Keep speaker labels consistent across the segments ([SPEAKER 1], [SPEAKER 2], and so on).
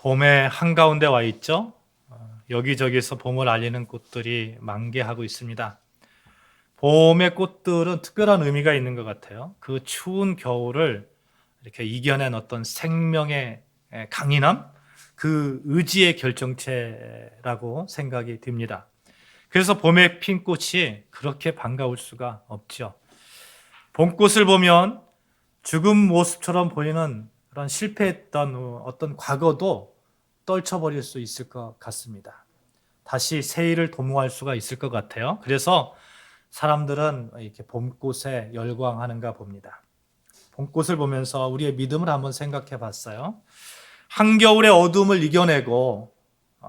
[SPEAKER 1] 봄의 한가운데 와 있죠. 여기저기서 봄을 알리는 꽃들이 만개하고 있습니다. 봄의 꽃들은 특별한 의미가 있는 것 같아요. 그 추운 겨울을 이렇게 이겨낸 어떤 생명의 강인함, 그 의지의 결정체라고 생각이 듭니다. 그래서 봄에 핀 꽃이 그렇게 반가울 수가 없죠. 봄꽃을 보면 죽은 모습처럼 보이는 그런 실패했던 어떤 과거도 떨쳐버릴 수 있을 것 같습니다. 다시 새일을 도모할 수가 있을 것 같아요. 그래서 사람들은 이렇게 봄꽃에 열광하는가 봅니다. 봄꽃을 보면서 우리의 믿음을 한번 생각해 봤어요. 한겨울의 어둠을 이겨내고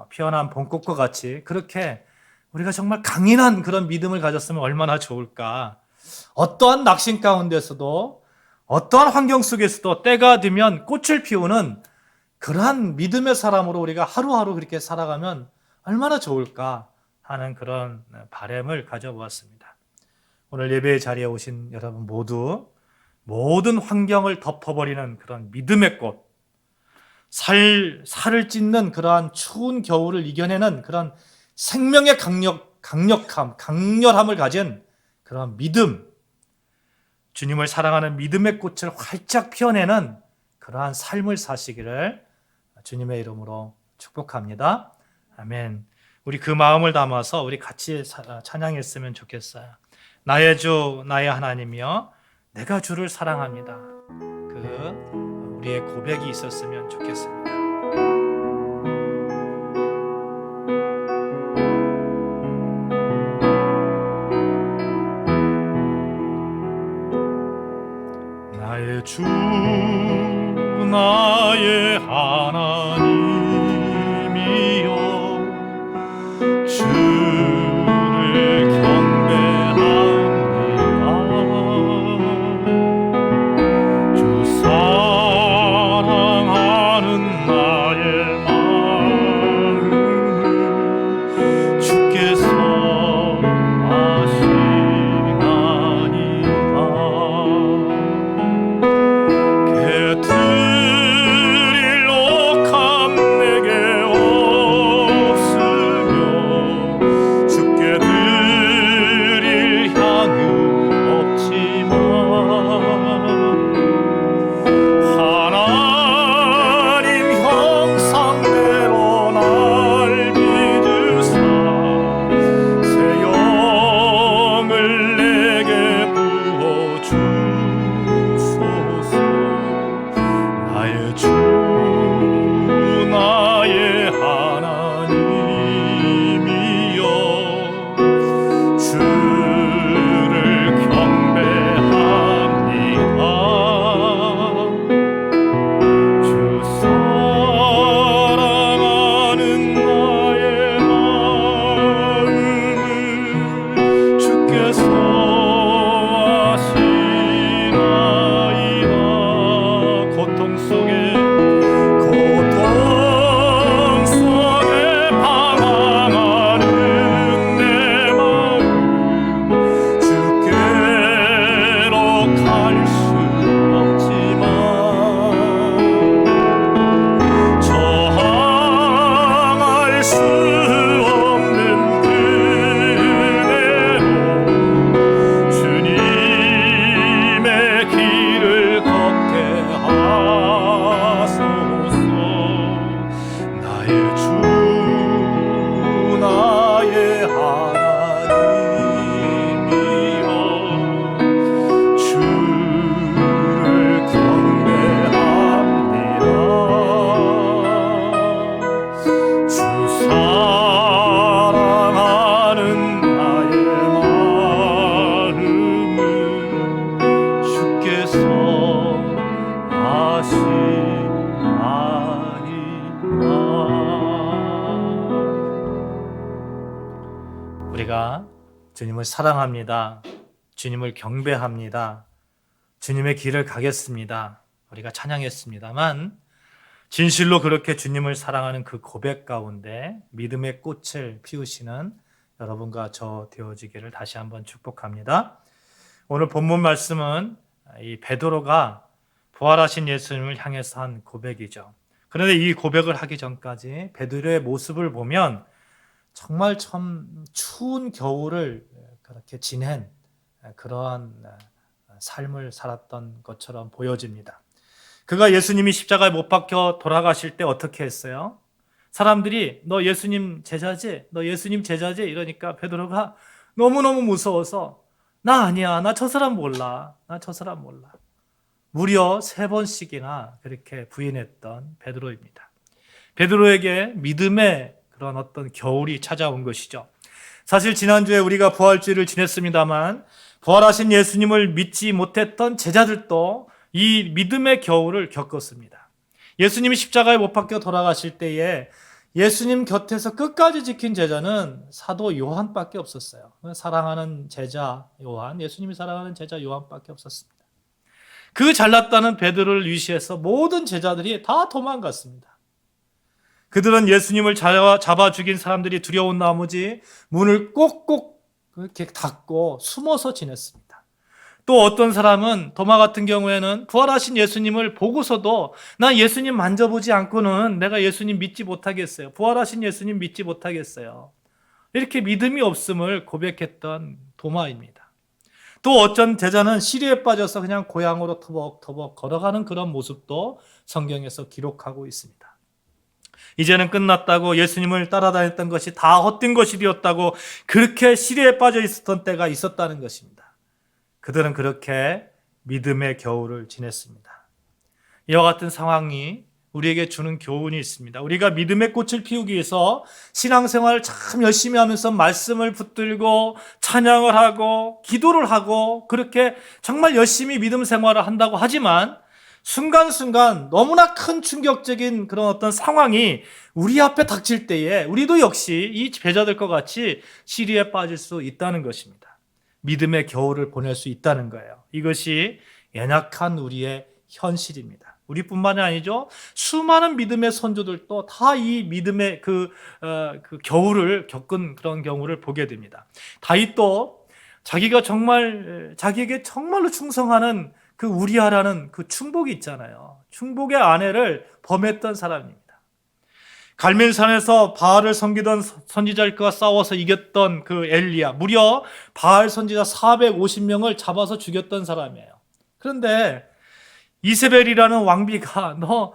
[SPEAKER 1] 피어난 봄꽃과 같이 그렇게 우리가 정말 강인한 그런 믿음을 가졌으면 얼마나 좋을까. 어떠한 낙심 가운데서도 어떠한 환경 속에서도 때가 되면 꽃을 피우는 그러한 믿음의 사람으로 우리가 하루하루 그렇게 살아가면 얼마나 좋을까 하는 그런 바람을 가져보았습니다. 오늘 예배의 자리에 오신 여러분 모두 모든 환경을 덮어버리는 그런 믿음의 꽃, 살을 찢는 그러한 추운 겨울을 이겨내는 그런 생명의 강력함, 강렬함을 가진 그런 믿음, 주님을 사랑하는 믿음의 꽃을 활짝 피워내는 그러한 삶을 사시기를 주님의 이름으로 축복합니다. 아멘. 우리 그 마음을 담아서 우리 같이 찬양했으면 좋겠어요. 나의 주, 나의 하나님이여, 내가 주를 사랑합니다. 그 우리의 고백이 있었으면 좋겠습니다. 나의 주, 나의 하나님이여, 주를 경배합니다. 주 사랑하는 나의 마음을 주께서 우리가 주님을 사랑합니다. 주님을 경배합니다. 주님의 길을 가겠습니다. 우리가 찬양했습니다만 진실로 그렇게 주님을 사랑하는 그 고백 가운데 믿음의 꽃을 피우시는 여러분과 저 되어지기를 다시 한번 축복합니다. 오늘 본문 말씀은 이 베드로가 부활하신 예수님을 향해서 한 고백이죠. 그런데 이 고백을 하기 전까지 베드로의 모습을 보면 정말 참 추운 겨울을 그렇게 지낸 그러한 삶을 살았던 것처럼 보여집니다. 그가 예수님이 십자가에 못 박혀 돌아가실 때 어떻게 했어요? 사람들이 너 예수님 제자지? 너 예수님 제자지? 이러니까 베드로가 너무너무 무서워서 나 아니야. 나 저 사람 몰라. 나 저 사람 몰라. 무려 3번씩이나 그렇게 부인했던 베드로입니다. 베드로에게 믿음의 그런 어떤 겨울이 찾아온 것이죠. 사실 지난주에 우리가 부활주일을 지냈습니다만 부활하신 예수님을 믿지 못했던 제자들도 이 믿음의 겨울을 겪었습니다. 예수님이 십자가에 못 박혀 돌아가실 때에 예수님 곁에서 끝까지 지킨 제자는 사도 요한밖에 없었어요. 사랑하는 제자 요한, 예수님이 사랑하는 제자 요한밖에 없었습니다. 그 잘났다는 베드로를 위시해서 모든 제자들이 다 도망갔습니다. 그들은 예수님을 잡아 죽인 사람들이 두려운 나머지 문을 꼭꼭 이렇게 닫고 숨어서 지냈습니다. 또 어떤 사람은 도마 같은 경우에는 부활하신 예수님을 보고서도 나 예수님 만져보지 않고는 내가 예수님 믿지 못하겠어요. 부활하신 예수님 믿지 못하겠어요. 이렇게 믿음이 없음을 고백했던 도마입니다. 또 어떤 제자는 시리에 빠져서 그냥 고향으로 터벅터벅 걸어가는 그런 모습도 성경에서 기록하고 있습니다. 이제는 끝났다고 예수님을 따라다녔던 것이 다 헛된 것이 되었다고 그렇게 시리에 빠져 있었던 때가 있었다는 것입니다. 그들은 그렇게 믿음의 겨울을 지냈습니다. 이와 같은 상황이 우리에게 주는 교훈이 있습니다. 우리가 믿음의 꽃을 피우기 위해서 신앙생활을 참 열심히 하면서 말씀을 붙들고 찬양을 하고 기도를 하고 그렇게 정말 열심히 믿음 생활을 한다고 하지만 순간순간 너무나 큰 충격적인 그런 어떤 상황이 우리 앞에 닥칠 때에 우리도 역시 이 제자들과 같이 시리에 빠질 수 있다는 것입니다. 믿음의 겨울을 보낼 수 있다는 거예요. 이것이 연약한 우리의 현실입니다. 우리뿐만이 아니죠. 수많은 믿음의 선조들도 다 이 믿음의 그 겨울을 겪은 그런 경우를 보게 됩니다. 다윗도 자기가 정말 자기에게 정말로 충성하는 그 우리아라는 그 충복이 있잖아요. 충복의 아내를 범했던 사람입니다. 갈멜산에서 바알을 섬기던 선지자들과 싸워서 이겼던 그 엘리야, 무려 바알 선지자 450명을 잡아서 죽였던 사람이에요. 그런데 이세벨이라는 왕비가 너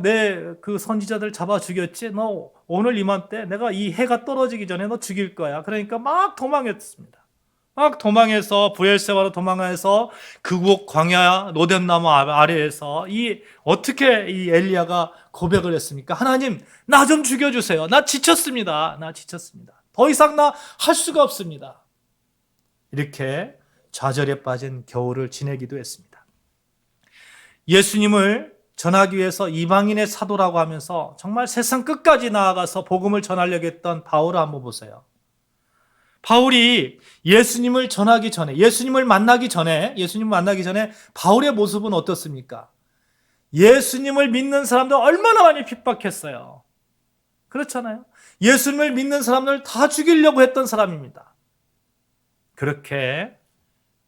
[SPEAKER 1] 내 그 선지자들 잡아 죽였지? 너 오늘 이맘때 내가 이 해가 떨어지기 전에 너 죽일 거야. 그러니까 막 도망했습니다. 막 도망해서 브엘세바로 도망해서 그곳 광야 로뎀나무 아래에서 어떻게 이 엘리야가 고백을 했습니까? 하나님, 나 좀 죽여주세요. 나 지쳤습니다. 더 이상 나 할 수가 없습니다. 이렇게 좌절에 빠진 겨울을 지내기도 했습니다. 예수님을 전하기 위해서 이방인의 사도라고 하면서 정말 세상 끝까지 나아가서 복음을 전하려고 했던 바울을 한번 보세요. 바울이 예수님을 전하기 전에, 예수님을 만나기 전에 바울의 모습은 어떻습니까? 예수님을 믿는 사람들 얼마나 많이 핍박했어요. 그렇잖아요. 예수님을 믿는 사람들 다 죽이려고 했던 사람입니다. 그렇게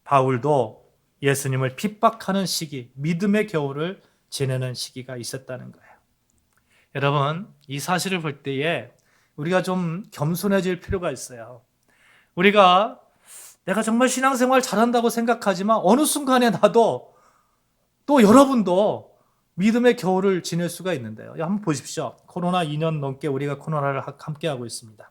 [SPEAKER 1] 바울도 예수님을 핍박하는 시기, 믿음의 겨울을 지내는 시기가 있었다는 거예요. 여러분, 이 사실을 볼 때에 우리가 좀 겸손해질 필요가 있어요. 우리가 내가 정말 신앙생활 잘한다고 생각하지만 어느 순간에 나도 또 여러분도 믿음의 겨울을 지낼 수가 있는데요. 한번 보십시오. 코로나 2년 넘게 우리가 코로나를 함께하고 있습니다.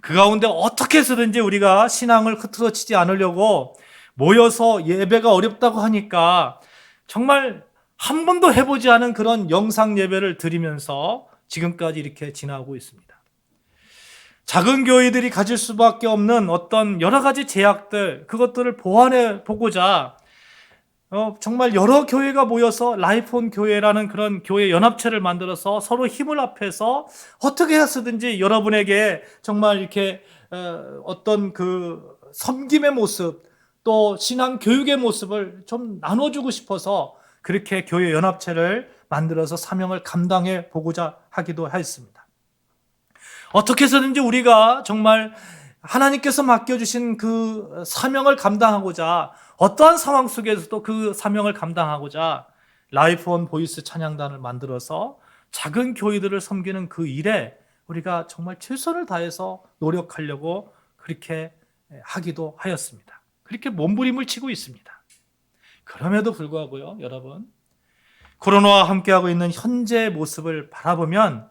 [SPEAKER 1] 그 가운데 어떻게 해서든지 우리가 신앙을 흐트러치지 않으려고 모여서 예배가 어렵다고 하니까 정말 한 번도 해보지 않은 그런 영상 예배를 드리면서 지금까지 이렇게 지나고 있습니다. 작은 교회들이 가질 수밖에 없는 어떤 여러 가지 제약들, 그것들을 보완해 보고자 정말 여러 교회가 모여서 라이프온 교회라는 그런 교회 연합체를 만들어서 서로 힘을 합해서 어떻게 해서든지 여러분에게 정말 이렇게 어떤 그 섬김의 모습, 또 신앙 교육의 모습을 좀 나눠주고 싶어서 그렇게 교회 연합체를 만들어서 사명을 감당해 보고자 하기도 했습니다. 어떻게 해서든지 우리가 정말 하나님께서 맡겨주신 그 사명을 감당하고자 어떠한 상황 속에서도 그 사명을 감당하고자 라이프온 보이스 찬양단을 만들어서 작은 교회들을 섬기는 그 일에 우리가 정말 최선을 다해서 노력하려고 그렇게 하기도 하였습니다. 그렇게 몸부림을 치고 있습니다. 그럼에도 불구하고요, 여러분, 코로나와 함께하고 있는 현재의 모습을 바라보면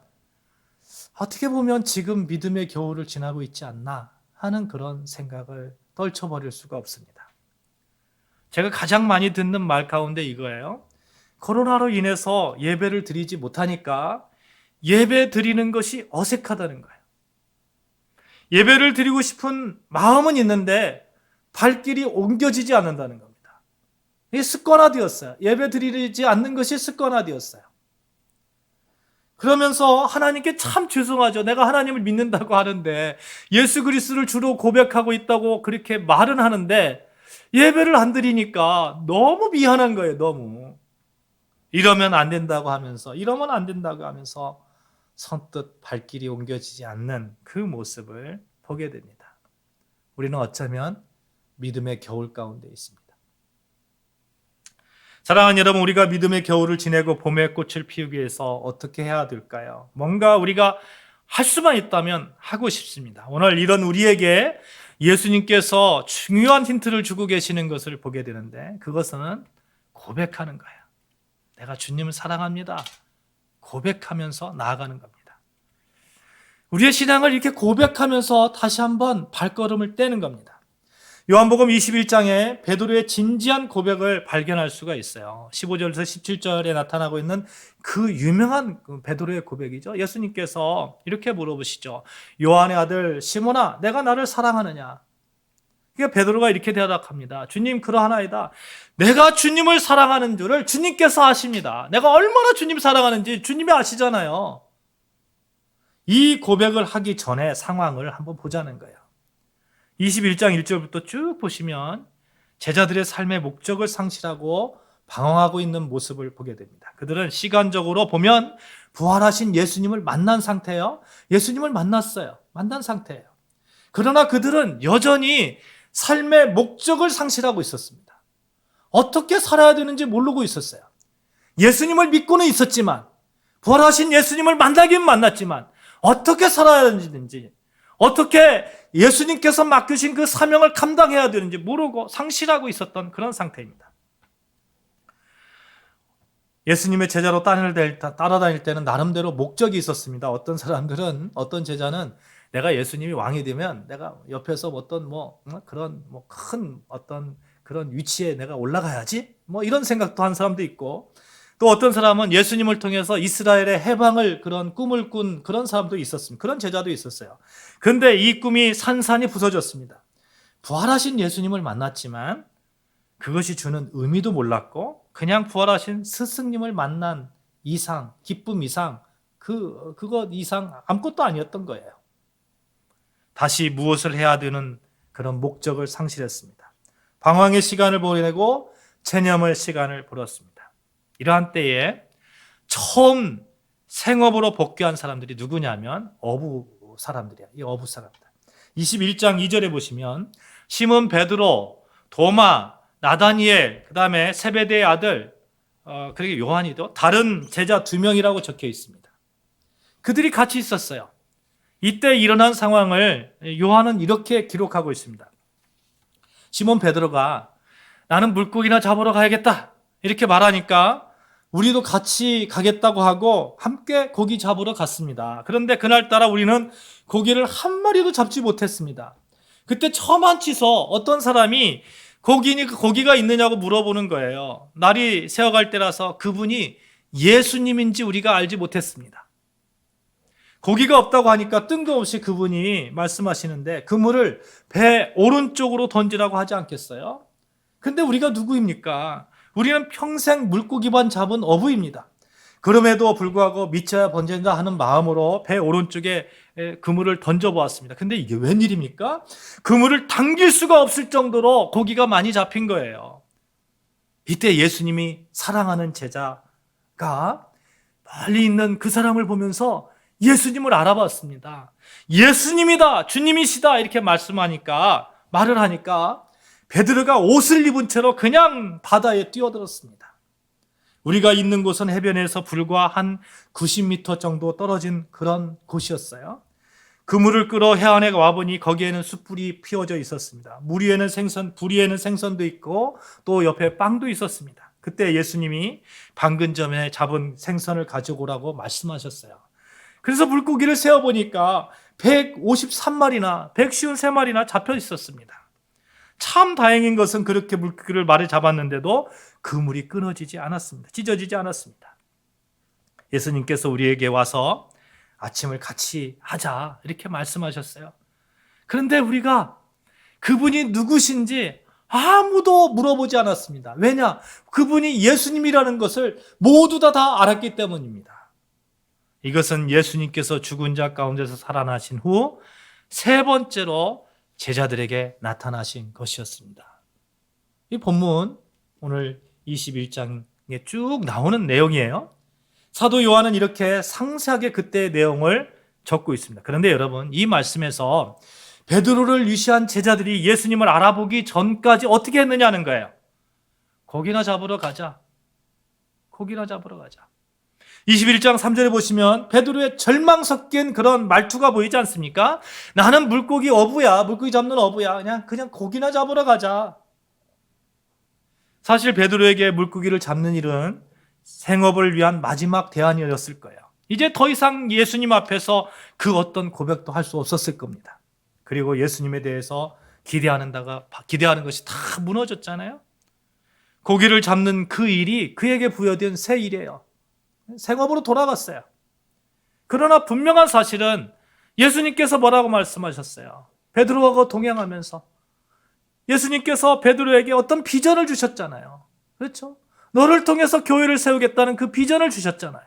[SPEAKER 1] 어떻게 보면 지금 믿음의 겨울을 지나고 있지 않나 하는 그런 생각을 떨쳐버릴 수가 없습니다. 제가 가장 많이 듣는 말 가운데 이거예요. 코로나로 인해서 예배를 드리지 못하니까 예배 드리는 것이 어색하다는 거예요. 예배를 드리고 싶은 마음은 있는데 발길이 옮겨지지 않는다는 겁니다. 이게 습관화되었어요. 예배 드리지 않는 것이 습관화되었어요. 그러면서 하나님께 참 죄송하죠. 내가 하나님을 믿는다고 하는데 예수 그리스도를 주로 고백하고 있다고 그렇게 말은 하는데 예배를 안 드리니까 너무 미안한 거예요. 너무. 이러면 안 된다고 하면서 선뜻 발길이 옮겨지지 않는 그 모습을 보게 됩니다. 우리는 어쩌면 믿음의 겨울 가운데 있습니다. 사랑하는 여러분, 우리가 믿음의 겨울을 지내고 봄의 꽃을 피우기 위해서 어떻게 해야 될까요? 뭔가 우리가 할 수만 있다면 하고 싶습니다. 오늘 이런 우리에게 예수님께서 중요한 힌트를 주고 계시는 것을 보게 되는데 그것은 고백하는 거예요. 내가 주님을 사랑합니다. 고백하면서 나아가는 겁니다. 우리의 신앙을 이렇게 고백하면서 다시 한번 발걸음을 떼는 겁니다. 요한복음 21장에 베드로의 진지한 고백을 발견할 수가 있어요. 15절에서 17절에 나타나고 있는 그 유명한 베드로의 고백이죠. 예수님께서 이렇게 물어보시죠. 요한의 아들 시몬아, 내가 나를 사랑하느냐? 그러니까 베드로가 이렇게 대답합니다. 주님, 그러하나이다. 내가 주님을 사랑하는 줄을 주님께서 아십니다. 내가 얼마나 주님 사랑하는지 주님이 아시잖아요. 이 고백을 하기 전에 상황을 한번 보자는 거예요. 21장 1절부터 쭉 보시면 제자들의 삶의 목적을 상실하고 방황하고 있는 모습을 보게 됩니다. 그들은 시간적으로 보면 부활하신 예수님을 만난 상태예요. 예수님을 만났어요. 만난 상태예요. 그러나 그들은 여전히 삶의 목적을 상실하고 있었습니다. 어떻게 살아야 되는지 모르고 있었어요. 예수님을 믿고는 있었지만, 부활하신 예수님을 만나긴 만났지만 어떻게 살아야 되는지, 어떻게 예수님께서 맡기신 그 사명을 감당해야 되는지 모르고 상실하고 있었던 그런 상태입니다. 예수님의 제자로 따라다닐 때는 나름대로 목적이 있었습니다. 어떤 제자는 내가 예수님이 왕이 되면 내가 옆에서 그런 위치에 내가 올라가야지? 이런 생각도 한 사람도 있고, 또 어떤 사람은 예수님을 통해서 이스라엘의 해방을 그런 꿈을 꾼 그런 사람도 있었습니다. 그런 제자도 있었어요. 그런데 이 꿈이 산산이 부서졌습니다. 부활하신 예수님을 만났지만 그것이 주는 의미도 몰랐고 그냥 부활하신 스승님을 만난 이상, 기쁨 이상, 그것 이상 아무것도 아니었던 거예요. 다시 무엇을 해야 되는 그런 목적을 상실했습니다. 방황의 시간을 보내고 체념의 시간을 보냈습니다. 이러한 때에 처음 생업으로 복귀한 사람들이 누구냐면 어부 사람들이야. 이 어부 사람들. 21장 2절에 보시면 시몬 베드로, 도마, 나다니엘, 그 다음에 세베대의 아들, 그리고 요한이도 다른 제자 2명이라고 적혀 있습니다. 그들이 같이 있었어요. 이때 일어난 상황을 요한은 이렇게 기록하고 있습니다. 시몬 베드로가 나는 물고기나 잡으러 가야겠다 이렇게 말하니까 우리도 같이 가겠다고 하고 함께 고기 잡으러 갔습니다. 그런데 그날따라 우리는 고기를 한 마리도 잡지 못했습니다. 그때 처만치서 어떤 사람이 고기가 있느냐고 물어보는 거예요. 날이 새어갈 때라서 그분이 예수님인지 우리가 알지 못했습니다. 고기가 없다고 하니까 뜬금없이 그분이 말씀하시는데 그물을 배 오른쪽으로 던지라고 하지 않겠어요? 근데 우리가 누구입니까? 우리는 평생 물고기만 잡은 어부입니다. 그럼에도 불구하고 미쳐야 번진다 하는 마음으로 배 오른쪽에 그물을 던져보았습니다. 근데 이게 웬일입니까? 그물을 당길 수가 없을 정도로 고기가 많이 잡힌 거예요. 이때 예수님이 사랑하는 제자가 멀리 있는 그 사람을 보면서 예수님을 알아봤습니다. 예수님이다, 주님이시다 이렇게 말을 하니까 베드로가 옷을 입은 채로 그냥 바다에 뛰어들었습니다. 우리가 있는 곳은 해변에서 불과 한 90m 정도 떨어진 그런 곳이었어요. 그물을 끌어 해안에 와보니 거기에는 숯불이 피워져 있었습니다. 물 위에는 불 위에는 생선도 있고 또 옆에 빵도 있었습니다. 그때 예수님이 방금 전에 잡은 생선을 가져오라고 말씀하셨어요. 그래서 물고기를 세어보니까 153마리나 153마리나 잡혀 있었습니다. 참 다행인 것은 그렇게 물고기를 말에 잡았는데도 그물이 끊어지지 않았습니다. 찢어지지 않았습니다. 예수님께서 우리에게 와서 아침을 같이 하자 이렇게 말씀하셨어요. 그런데 우리가 그분이 누구신지 아무도 물어보지 않았습니다. 왜냐? 그분이 예수님이라는 것을 모두 다 알았기 때문입니다. 이것은 예수님께서 죽은 자 가운데서 살아나신 후 세 번째로 제자들에게 나타나신 것이었습니다. 이 본문 오늘 21장에 쭉 나오는 내용이에요. 사도 요한은 이렇게 상세하게 그때의 내용을 적고 있습니다. 그런데 여러분, 이 말씀에서 베드로를 위시한 제자들이 예수님을 알아보기 전까지 어떻게 했느냐는 거예요. 고기나 잡으러 가자. 고기나 잡으러 가자. 21장 3절에 보시면 베드로의 절망 섞인 그런 말투가 보이지 않습니까? 나는 물고기 어부야. 물고기 잡는 어부야. 그냥 고기나 잡으러 가자. 사실 베드로에게 물고기를 잡는 일은 생업을 위한 마지막 대안이었을 거예요. 이제 더 이상 예수님 앞에서 그 어떤 고백도 할 수 없었을 겁니다. 그리고 예수님에 대해서 기대하는 것이 다 무너졌잖아요. 고기를 잡는 그 일이 그에게 부여된 새 일이에요. 생업으로 돌아갔어요. 그러나 분명한 사실은 예수님께서 뭐라고 말씀하셨어요? 베드로하고 동행하면서 예수님께서 베드로에게 어떤 비전을 주셨잖아요. 그렇죠? 너를 통해서 교회를 세우겠다는 그 비전을 주셨잖아요.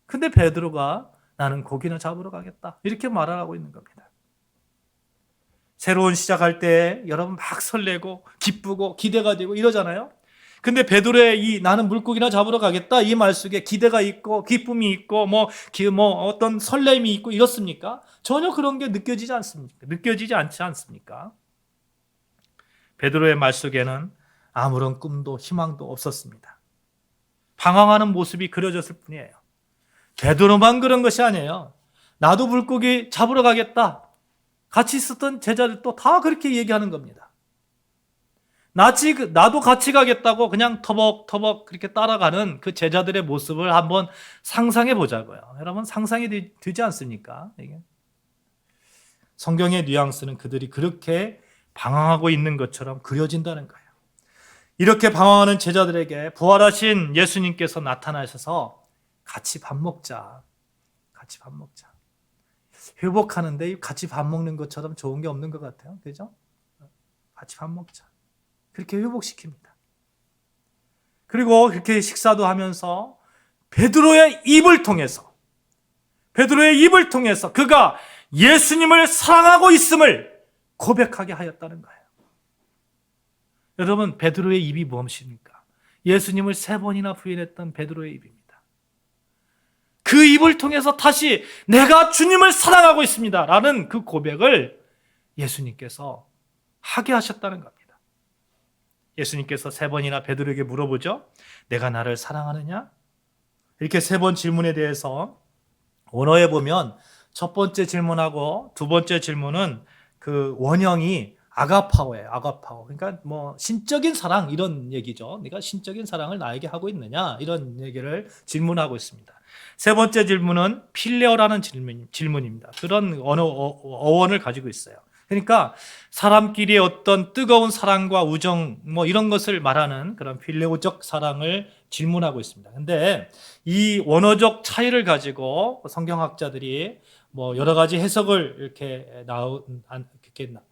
[SPEAKER 1] 근데 베드로가 나는 고기나 잡으러 가겠다 이렇게 말하고 있는 겁니다. 새로운 시작할 때 여러분 막 설레고 기쁘고 기대가 되고 이러잖아요. 근데 베드로의 이 나는 물고기나 잡으러 가겠다 이 말 속에 기대가 있고 기쁨이 있고 어떤 설렘이 있고 이렇습니까? 전혀 그런 게 느껴지지 않지 않습니까? 베드로의 말 속에는 아무런 꿈도 희망도 없었습니다. 방황하는 모습이 그려졌을 뿐이에요. 베드로만 그런 것이 아니에요. 나도 물고기 잡으러 가겠다. 같이 있었던 제자들도 다 그렇게 얘기하는 겁니다. 나도 같이 가겠다고 그냥 터벅터벅 그렇게 따라가는 그 제자들의 모습을 한번 상상해 보자고요. 여러분 상상이 되지 않습니까? 이게. 성경의 뉘앙스는 그들이 그렇게 방황하고 있는 것처럼 그려진다는 거예요. 이렇게 방황하는 제자들에게 부활하신 예수님께서 나타나셔서 같이 밥 먹자. 같이 밥 먹자. 회복하는데 같이 밥 먹는 것처럼 좋은 게 없는 것 같아요. 그죠? 같이 밥 먹자. 그렇게 회복시킵니다. 그리고 그렇게 식사도 하면서 베드로의 입을 통해서 그가 예수님을 사랑하고 있음을 고백하게 하였다는 거예요. 여러분, 베드로의 입이 무엇입니까? 예수님을 3번이나 부인했던 베드로의 입입니다. 그 입을 통해서 다시 내가 주님을 사랑하고 있습니다 라는 그 고백을 예수님께서 하게 하셨다는 겁니다. 예수님께서 3번이나 베드로에게 물어보죠. 내가 나를 사랑하느냐? 이렇게 3번 질문에 대해서 원어에 보면 첫 번째 질문하고 두 번째 질문은 그 원형이 아가파오예요. 아가파오. 그러니까 신적인 사랑 이런 얘기죠. 네가 신적인 사랑을 나에게 하고 있느냐? 이런 얘기를 질문하고 있습니다. 세 번째 질문은 필레오라는 질문입니다. 그런 어원을 가지고 있어요. 그러니까 사람끼리의 어떤 뜨거운 사랑과 우정 이런 것을 말하는 그런 필레오적 사랑을 질문하고 있습니다. 근데 이 원어적 차이를 가지고 성경학자들이 여러 가지 해석을 이렇게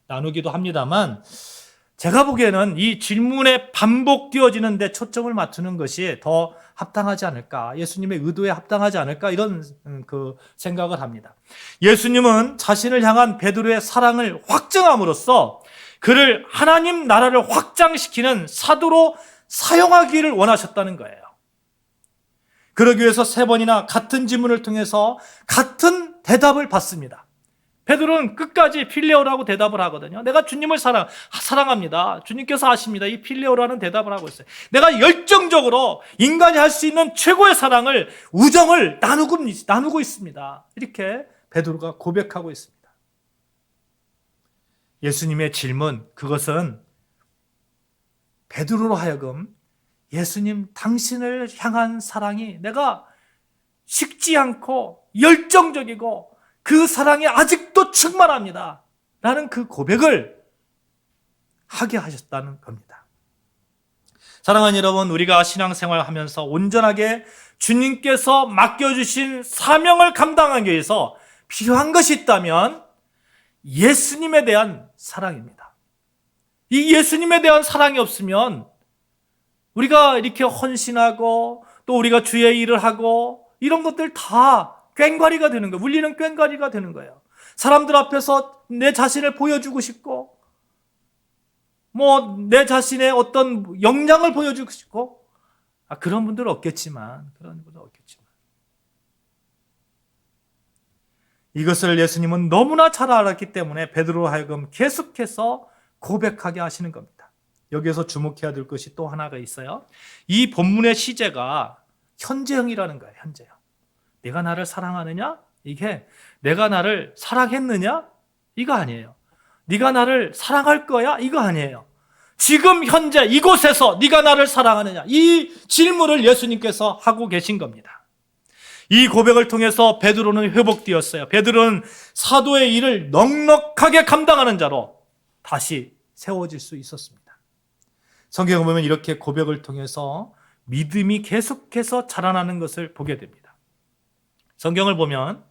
[SPEAKER 1] 나누기도 합니다만 제가 보기에는 이 질문에 반복되어지는 데 초점을 맞추는 것이 더 합당하지 않을까, 예수님의 의도에 합당하지 않을까 이런 생각을 합니다. 예수님은 자신을 향한 베드로의 사랑을 확증함으로써 그를 하나님 나라를 확장시키는 사도로 사용하기를 원하셨다는 거예요. 그러기 위해서 3번이나 같은 질문을 통해서 같은 대답을 받습니다. 베드로는 끝까지 필레오라고 대답을 하거든요. 내가 주님을 사랑합니다. 주님께서 아십니다. 이 필레오라는 대답을 하고 있어요. 내가 열정적으로 인간이 할 수 있는 최고의 사랑을, 우정을 나누고 있습니다. 이렇게 베드로가 고백하고 있습니다. 예수님의 질문, 그것은 베드로로 하여금 예수님 당신을 향한 사랑이 내가 식지 않고 열정적이고 그 사랑이 아직도 충만합니다 라는 그 고백을 하게 하셨다는 겁니다. 사랑하는 여러분, 우리가 신앙생활 하면서 온전하게 주님께서 맡겨주신 사명을 감당하기 위해서 필요한 것이 있다면 예수님에 대한 사랑입니다. 이 예수님에 대한 사랑이 없으면 우리가 이렇게 헌신하고 또 우리가 주의 일을 하고 이런 것들 다 꽹과리가 되는 거예요. 울리는 꽹과리가 되는 거예요. 사람들 앞에서 내 자신을 보여주고 싶고 내 자신의 어떤 역량을 보여주고 싶고 그런 분들은 없겠지만 이것을 예수님은 너무나 잘 알았기 때문에 베드로로 하여금 계속해서 고백하게 하시는 겁니다. 여기에서 주목해야 될 것이 또 하나가 있어요. 이 본문의 시제가 현재형이라는 거예요. 현재형. 내가 나를 사랑하느냐? 이게 내가 나를 사랑했느냐? 이거 아니에요. 네가 나를 사랑할 거야? 이거 아니에요. 지금 현재 이곳에서 네가 나를 사랑하느냐? 이 질문을 예수님께서 하고 계신 겁니다. 이 고백을 통해서 베드로는 회복되었어요. 베드로는 사도의 일을 넉넉하게 감당하는 자로 다시 세워질 수 있었습니다. 성경을 보면 이렇게 고백을 통해서 믿음이 계속해서 자라나는 것을 보게 됩니다. 성경을 보면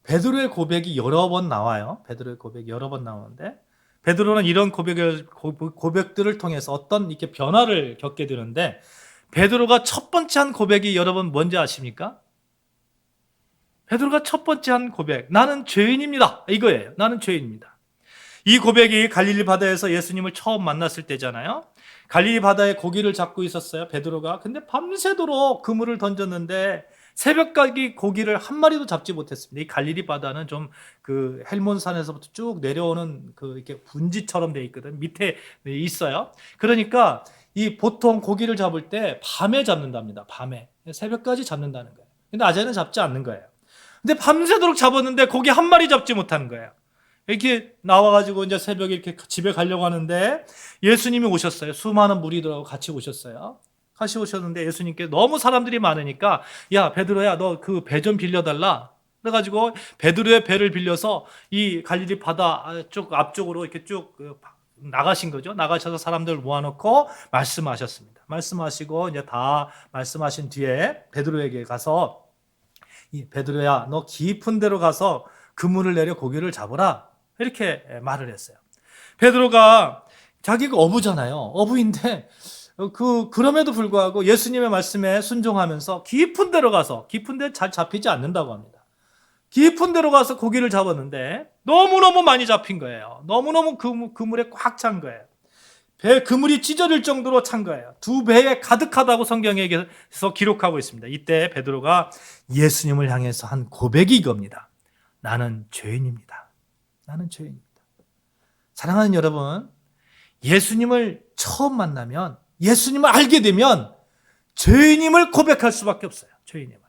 [SPEAKER 1] 베드로의 고백이 여러 번 나와요. 베드로의 고백이 여러 번 나오는데 베드로는 이런 고백들을 통해서 어떤 이렇게 변화를 겪게 되는데 베드로가 첫 번째 한 고백이 여러분 뭔지 아십니까? 베드로가 첫 번째 한 고백, 나는 죄인입니다. 이거예요. 나는 죄인입니다. 이 고백이 갈릴리 바다에서 예수님을 처음 만났을 때잖아요. 갈릴리 바다에 고기를 잡고 있었어요, 베드로가. 근데 밤새도록 그물을 던졌는데 새벽까지 고기를 한 마리도 잡지 못했습니다. 이 갈릴리 바다는 좀 그 헬몬산에서부터 쭉 내려오는 그 이렇게 분지처럼 돼 있거든. 밑에 있어요. 그러니까 이 보통 고기를 잡을 때 밤에 잡는답니다. 밤에. 새벽까지 잡는다는 거예요. 근데 낮에는 잡지 않는 거예요. 근데 밤새도록 잡았는데 고기 한 마리 잡지 못하는 거예요. 이렇게 나와가지고 이제 새벽에 이렇게 집에 가려고 하는데 예수님이 오셨어요. 수많은 무리들하고 같이 오셨어요. 같이 오셨는데 예수님께 너무 사람들이 많으니까 야 베드로야 너 그 배 좀 빌려달라. 그래가지고 베드로의 배를 빌려서 이 갈릴리 바다 쪽 앞쪽으로 이렇게 쭉 나가신 거죠. 나가셔서 사람들을 모아놓고 말씀하셨습니다. 말씀하시고 이제 다 말씀하신 뒤에 베드로에게 가서 베드로야 너 깊은 데로 가서 그물을 내려 고기를 잡으라 이렇게 말을 했어요. 베드로가 자기가 어부잖아요. 어부인데 그럼에도 불구하고 예수님의 말씀에 순종하면서 깊은 데로 가서 깊은 데 잘 잡히지 않는다고 합니다. 깊은 데로 가서 고기를 잡았는데 너무너무 많이 잡힌 거예요. 너무너무 그물에 꽉 찬 거예요. 그물이 찢어질 정도로 찬 거예요. 2배에 가득하다고 성경에서 기록하고 있습니다. 이때 베드로가 예수님을 향해서 한 고백이 이겁니다. 나는 죄인입니다. 나는 죄인입니다. 사랑하는 여러분, 예수님을 처음 만나면 예수님을 알게 되면 죄인임을 고백할 수밖에 없어요. 죄인임을.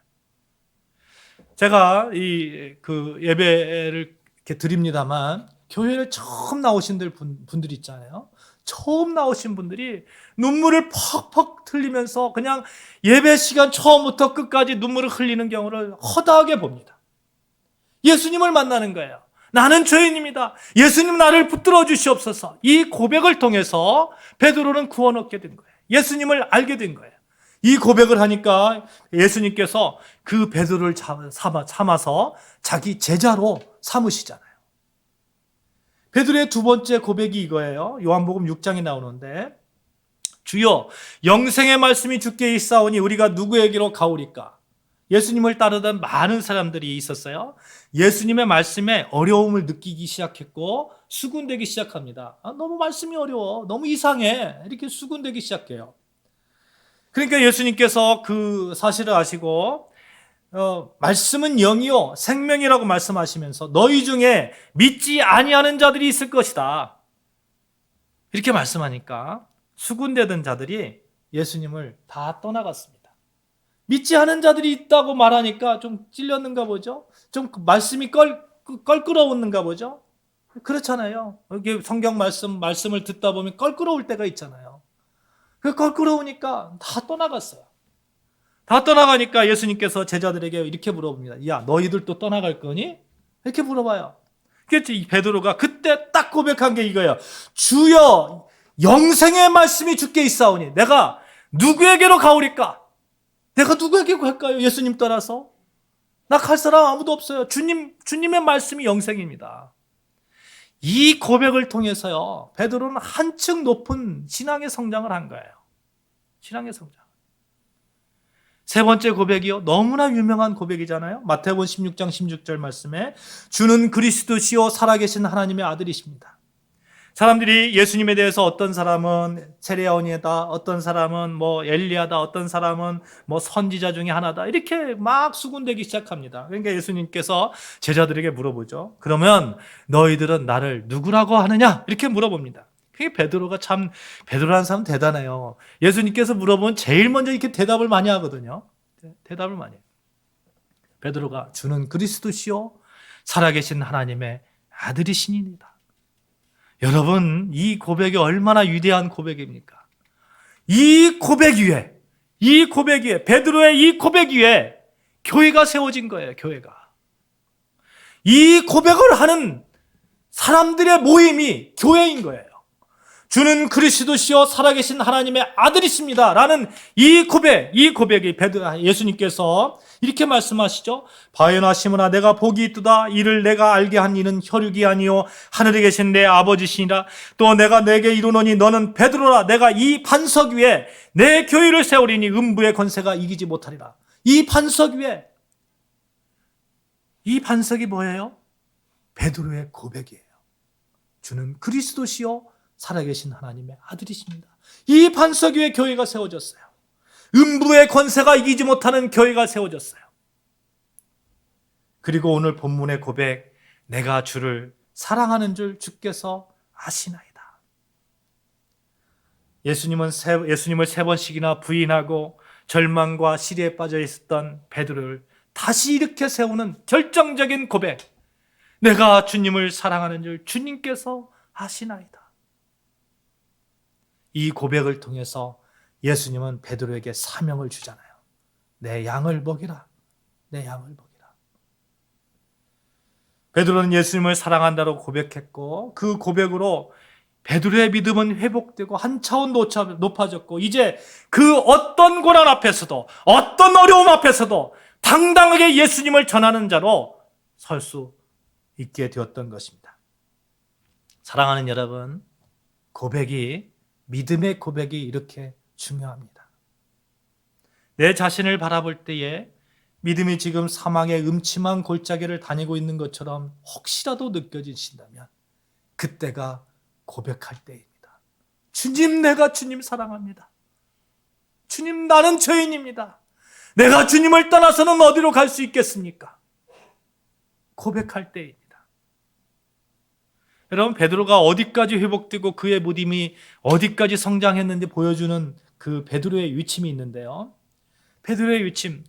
[SPEAKER 1] 제가 그 예배를 이렇게 드립니다만 교회를 처음 나오신 분들 있잖아요. 처음 나오신 분들이 눈물을 퍽퍽 흘리면서 그냥 예배 시간 처음부터 끝까지 눈물을 흘리는 경우를 허다하게 봅니다. 예수님을 만나는 거예요. 나는 죄인입니다. 예수님 나를 붙들어 주시옵소서. 이 고백을 통해서 베드로는 구원 얻게 된 거예요. 예수님을 알게 된 거예요. 이 고백을 하니까 예수님께서 그 베드로를 삼아서 자기 제자로 삼으시잖아요. 베드로의 두 번째 고백이 이거예요. 요한복음 6장에 나오는데 주여 영생의 말씀이 주께 있사오니 우리가 누구에게로 가오리까? 예수님을 따르던 많은 사람들이 있었어요. 예수님의 말씀에 어려움을 느끼기 시작했고 수군대기 시작합니다. 너무 말씀이 어려워. 너무 이상해. 이렇게 수군대기 시작해요. 그러니까 예수님께서 그 사실을 아시고 말씀은 영이요 생명이라고 말씀하시면서 너희 중에 믿지 아니하는 자들이 있을 것이다. 이렇게 말씀하니까 수군대던 자들이 예수님을 다 떠나갔습니다. 믿지 않은 자들이 있다고 말하니까 좀 찔렸는가 보죠. 좀 말씀이 껄끄러웠는가 보죠. 그렇잖아요. 여기 성경 말씀을 듣다 보면 껄끄러울 때가 있잖아요. 그 껄끄러우니까 다 떠나갔어요. 다 떠나가니까 예수님께서 제자들에게 이렇게 물어봅니다. 야, 너희들도 떠나갈 거니? 이렇게 물어봐요. 그렇지. 이 베드로가 그때 딱 고백한 게 이거예요. 주여, 영생의 말씀이 주께 있사오니 내가 누구에게로 가오리까? 내가 누구에게 갈까요? 예수님 따라서 나 갈 사람 아무도 없어요. 주님의 말씀이 영생입니다. 이 고백을 통해서요, 베드로는 한층 높은 신앙의 성장을 한 거예요. 신앙의 성장. 세 번째 고백이요, 너무나 유명한 고백이잖아요. 마태복음 16장 16절 말씀에 주는 그리스도시요 살아계신 하나님의 아들이십니다. 사람들이 예수님에 대해서 어떤 사람은 세례요한이다, 어떤 사람은 엘리야다, 어떤 사람은 선지자 중에 하나다, 이렇게 막 수군대기 시작합니다. 그러니까 예수님께서 제자들에게 물어보죠. 그러면 너희들은 나를 누구라고 하느냐? 이렇게 물어봅니다. 그게 베드로라는 사람은 대단해요. 예수님께서 물어보면 제일 먼저 이렇게 대답을 많이 하거든요. 대답을 많이 해요. 베드로가 주는 그리스도시요 살아계신 하나님의 아들이시니이다. 여러분, 이 고백이 얼마나 위대한 고백입니까? 이 고백 위에, 베드로의 이 고백 위에 교회가 세워진 거예요, 교회가. 이 고백을 하는 사람들의 모임이 교회인 거예요. 주는 그리스도시요 살아계신 하나님의 아들이십니다 라는 이 고백이 예수님께서 이렇게 말씀하시죠. 바요나 시므나 내가 복이 있도다. 이를 내가 알게 한 이는 혈육이 아니요 하늘에 계신 내 아버지시니라. 또 내가 내게 이르노니 너는 베드로라. 내가 이 반석 위에 내 교회를 세우리니 음부의 권세가 이기지 못하리라. 이 반석 위에, 이 반석이 뭐예요? 베드로의 고백이에요. 주는 그리스도시요 살아계신 하나님의 아들이십니다. 이 반석 위에 교회가 세워졌어요. 음부의 권세가 이기지 못하는 교회가 세워졌어요. 그리고 오늘 본문의 고백, 내가 주를 사랑하는 줄 주께서 아시나이다. 예수님을 세 번씩이나 부인하고 절망과 시리에 빠져 있었던 베드로를 다시 이렇게 세우는 결정적인 고백, 내가 주님을 사랑하는 줄 주님께서 아시나이다. 이 고백을 통해서 예수님은 베드로에게 사명을 주잖아요. 내 양을 먹이라. 내 양을 먹이라. 베드로는 예수님을 사랑한다고 고백했고 그 고백으로 베드로의 믿음은 회복되고 한 차원 높아졌고 이제 그 어떤 고난 앞에서도 어떤 어려움 앞에서도 당당하게 예수님을 전하는 자로 설 수 있게 되었던 것입니다. 사랑하는 여러분, 믿음의 고백이 이렇게 중요합니다. 내 자신을 바라볼 때에 믿음이 지금 사망의 음침한 골짜기를 다니고 있는 것처럼 혹시라도 느껴지신다면 그때가 고백할 때입니다. 주님, 내가 주님 사랑합니다. 주님, 나는 죄인입니다. 내가 주님을 떠나서는 어디로 갈 수 있겠습니까? 고백할 때입니다. 여러분, 베드로가 어디까지 회복되고 그의 믿음이 어디까지 성장했는지 보여주는 그 베드로의 위침이 있는데요. 베드로의 위침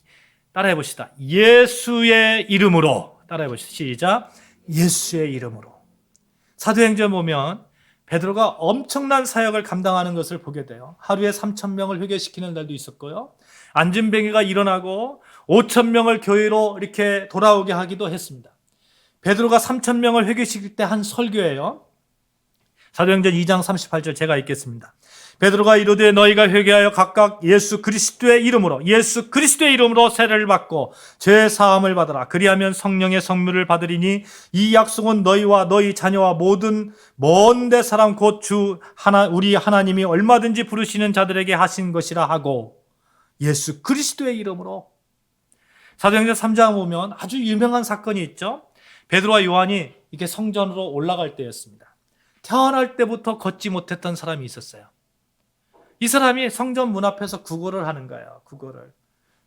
[SPEAKER 1] 따라해 봅시다. 예수의 이름으로. 따라해 보시죠. 시작. 예수의 이름으로. 사도행전 보면 베드로가 엄청난 사역을 감당하는 것을 보게 돼요. 하루에 3,000명을 회개시키는 날도 있었고요. 안진뱅이가 일어나고 5,000명을 교회로 이렇게 돌아오게 하기도 했습니다. 베드로가 3,000명을 회개시킬 때 한 설교예요. 사도행전 2장 38절 제가 읽겠습니다. 베드로가 이르되 너희가 회개하여 각각 예수 그리스도의 이름으로 세례를 받고 죄 사함을 받으라. 그리하면 성령의 성물을 받으리니 이 약속은 너희와 너희 자녀와 모든 먼데 사람 곧 우리 하나님이 얼마든지 부르시는 자들에게 하신 것이라 하고 예수 그리스도의 이름으로. 사도행전 3장 보면 아주 유명한 사건이 있죠. 베드로와 요한이 이렇게 성전으로 올라갈 때였습니다. 태어날 때부터 걷지 못했던 사람이 있었어요. 이 사람이 성전 문 앞에서 구걸을 하는 거예요. 구걸을.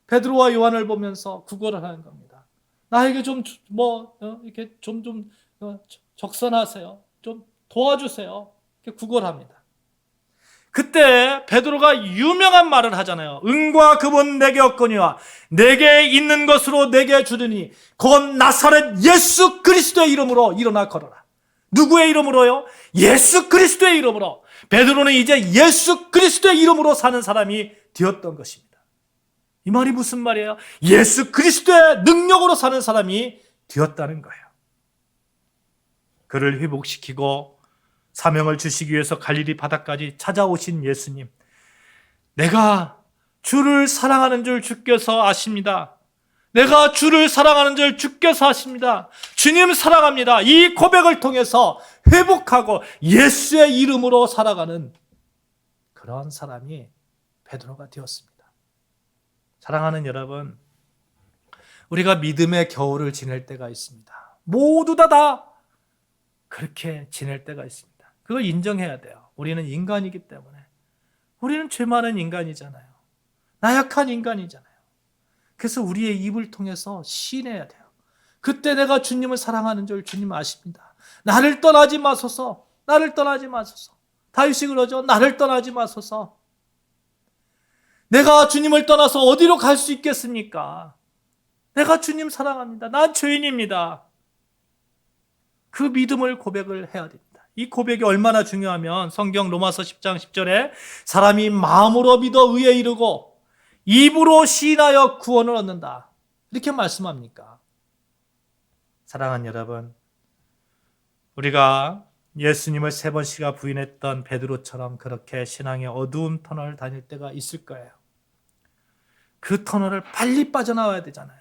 [SPEAKER 1] 베드로와 요한을 보면서 구걸을 하는 겁니다. 나에게 이렇게 적선하세요. 좀 도와주세요. 이렇게 구걸합니다. 그때 베드로가 유명한 말을 하잖아요. 은과 금은 내게 없거니와 내게 있는 것으로 내게 주리니 곧 나사렛 예수 그리스도의 이름으로 일어나 걸어라. 누구의 이름으로요? 예수 그리스도의 이름으로. 베드로는 이제 예수 그리스도의 이름으로 사는 사람이 되었던 것입니다. 이 말이 무슨 말이에요? 예수 그리스도의 능력으로 사는 사람이 되었다는 거예요. 그를 회복시키고 사명을 주시기 위해서 갈릴리 바다까지 찾아오신 예수님. 내가 주를 사랑하는 줄 주께서 아십니다. 내가 주를 사랑하는 줄 주께서 아십니다. 주님 사랑합니다. 이 고백을 통해서 회복하고 예수의 이름으로 살아가는 그런 사람이 베드로가 되었습니다. 사랑하는 여러분, 우리가 믿음의 겨울을 지낼 때가 있습니다. 모두 다 그렇게 지낼 때가 있습니다. 그걸 인정해야 돼요. 우리는 인간이기 때문에. 우리는 죄 많은 인간이잖아요. 나약한 인간이잖아요. 그래서 우리의 입을 통해서 시인해야 돼요. 그때 내가 주님을 사랑하는 줄 주님 아십니다. 나를 떠나지 마소서. 나를 떠나지 마소서. 다윗이 그러죠. 나를 떠나지 마소서. 내가 주님을 떠나서 어디로 갈 수 있겠습니까? 내가 주님 사랑합니다. 난 죄인입니다. 그 믿음을 고백을 해야 됩니다. 이 고백이 얼마나 중요하면 성경 로마서 10장 10절에 사람이 마음으로 믿어 의에 이르고 입으로 시인하여 구원을 얻는다. 이렇게 말씀합니까? 사랑하는 여러분, 우리가 예수님을 3번씩이나 부인했던 베드로처럼 그렇게 신앙의 어두운 터널을 다닐 때가 있을 거예요. 그 터널을 빨리 빠져나와야 되잖아요.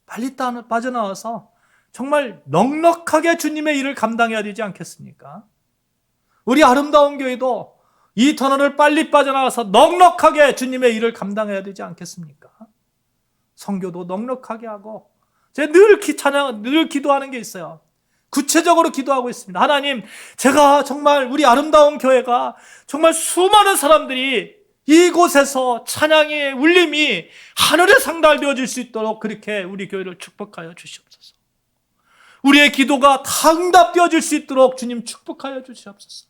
[SPEAKER 1] 빨리 빠져나와서 정말 넉넉하게 주님의 일을 감당해야 되지 않겠습니까? 우리 아름다운 교회도 이 터널을 빨리 빠져나와서 넉넉하게 주님의 일을 감당해야 되지 않겠습니까? 선교도 넉넉하게 하고, 제가 늘 기도하는 게 있어요. 구체적으로 기도하고 있습니다. 하나님, 제가 정말 우리 아름다운 교회가 정말 수많은 사람들이 이곳에서 찬양의 울림이 하늘에 상달되어질 수 있도록 그렇게 우리 교회를 축복하여 주시옵소서. 우리의 기도가 다 응답되어질 수 있도록 주님 축복하여 주시옵소서.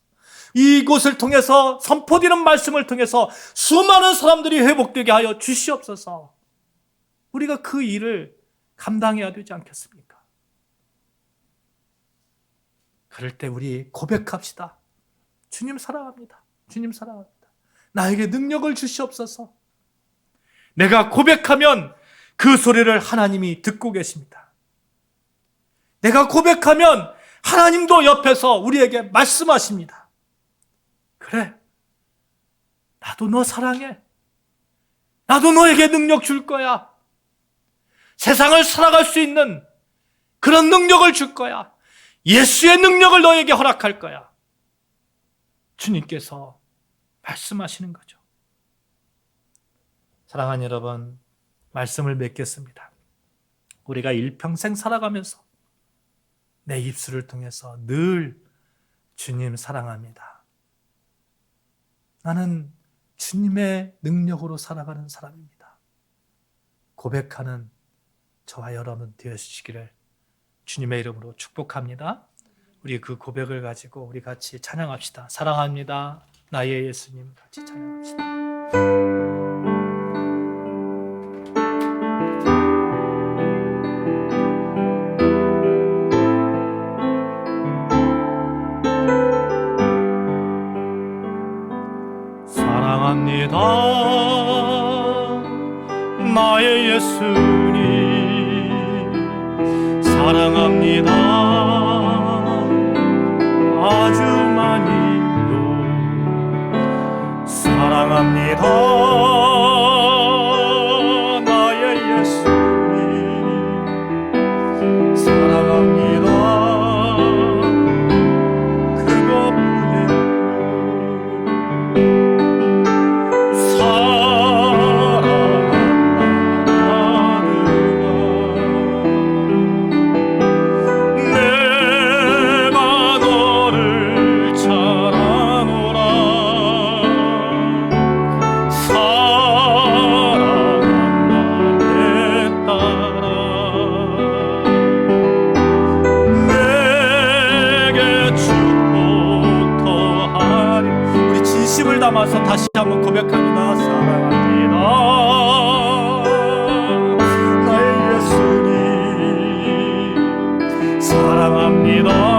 [SPEAKER 1] 이곳을 통해서 선포되는 말씀을 통해서 수많은 사람들이 회복되게 하여 주시옵소서. 우리가 그 일을 감당해야 되지 않겠습니까? 그럴 때 우리 고백합시다. 주님 사랑합니다. 주님 사랑합니다. 나에게 능력을 주시옵소서. 내가 고백하면 그 소리를 하나님이 듣고 계십니다. 내가 고백하면 하나님도 옆에서 우리에게 말씀하십니다. 그래, 나도 너 사랑해. 나도 너에게 능력 줄 거야. 세상을 살아갈 수 있는 그런 능력을 줄 거야. 예수의 능력을 너에게 허락할 거야. 주님께서 말씀하시는 거죠. 사랑하는 여러분, 말씀을 맺겠습니다. 우리가 일평생 살아가면서 내 입술을 통해서 늘 주님 사랑합니다. 나는 주님의 능력으로 살아가는 사람입니다. 고백하는 저와 여러분 되어주시기를 주님의 이름으로 축복합니다. 우리 그 고백을 가지고 우리 같이 찬양합시다. 사랑합니다. 나의 예수님 같이 찬양합시다. 사랑합니다. 나의 예수님 사랑합니다. 아주 많이요 사랑합니다. 나의 예수님 사랑합니다. 그것뿐이에요. 사랑하느라 다시 한번 고백합니다. 사랑합니다. 나의 예수님 사랑합니다.